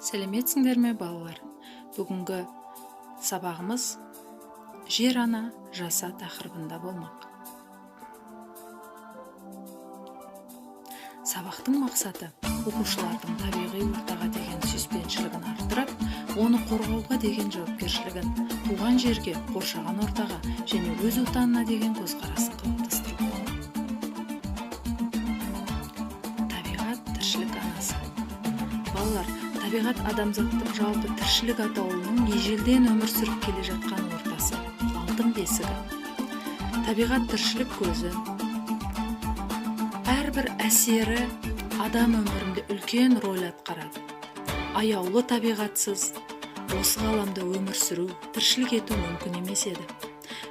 Сәлеметсіңдер ме балалар? Бүгінгі сабағымыз жер ана жаса тақырыбында болмақ. Сабақтың мақсаты оқушылардың табиғи ортаға деген сүйіспеншілігін арттырып, оны қорғауға деген жауапкершілігін, туған жерге, қоршаған ортаға және өз отанына деген көзқарасын қалыптастыру. Табиғат тіршілік анасы. Балалар, табиғат адамзаттың жалпы тіршілік атаулының ежелден өмір сүріп келе жатқан ортасы, алтын бесігі. Табиғат тіршілік көзі. Әрбір әсері адам өмірінде үлкен рөл атқарады. Аяулы табиғатсыз осы ғаламда өмір сүру, тіршілік ету мүмкін емес еді.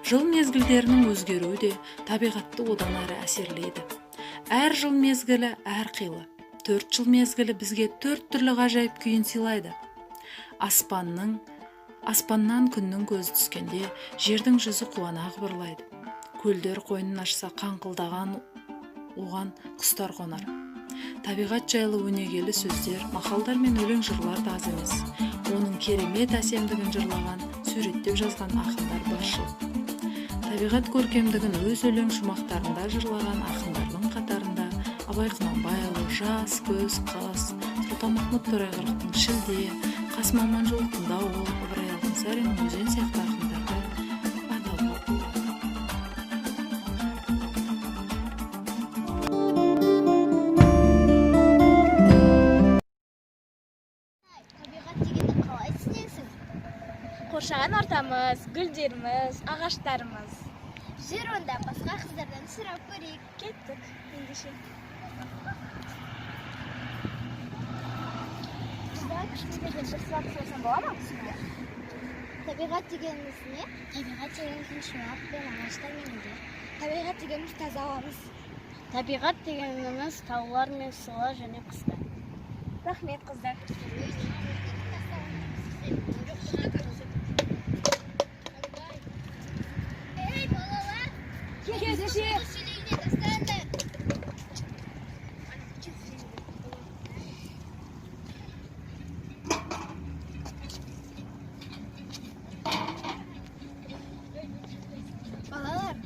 Жыл мезгілдерінің өзгеруі де табиғатты одан әрі әсерлейді. Әр жыл мезгілі әрқилы. 4 жыл мезгілі бізге 4 түрлі ғажайып күйін сыйлайды. Аспаннан күннің көзі түскенде жердің жүзі қуана қыбырлайды. Көлдер қойнын ашса қаңқылдаған оған құстар қонар. Табиғат жайлы өнегелі сөздер, мақалдар мен өлең жырлар да аз емес. Оның керемет әсемдігін жырлаған, суреттеп жазған ақындар баршылық. Табиғат көркемдігін өз өлең шумақтарында жырлаған ақындардың қатарында Абай Құнанбайұлы, Жас көз қыз, Сұлтанмахмұт Торайғыровтың Шілде, Қасым Аманжоловтың Дауыл, Ыбырай Алтынсариннің Өзен сияқты ақындарды атауға болады. Қоршаған ортамыз, гүлдеріміз, ағаштарымыз. Жүр онда басқа қыздардан сұрап көрейік. Кеттік, ендеше. Сізді кішкентайдан бір сұрақ сұрасам бола ма сізге? Табиғат дегеніміз не? Табиғат дегеніміз шуақ пен ағаштар мен гүлдер. Табиғат дегеніміз таза ауамыз. Табиғат дегеніміз таулар мен сулар және құстар. Рахмет қыздар. Ей балалар! Кеші! Балалар,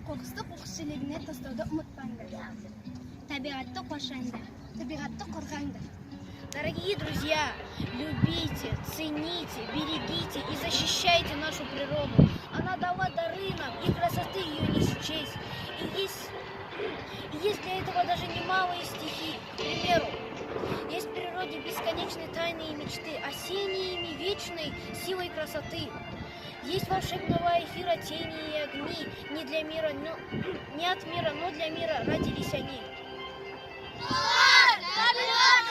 қоқысты қоқыс шелегіне тастауды ұмытпаңдар. Табиғатты қоршаңдар, табиғатты қорғаңдар. Дорогие друзья, любите, цените, берегите и защищайте нашу природу. Она дала дары нам, и красоты ее не счесть. И есть для этого даже немалые стихи. К примеру, есть в природе бесконечные тайные мечты, осенними вечной силой красоты. Есть волшебного эфира тени и огни, не от мира, но для мира родились они. Табиғат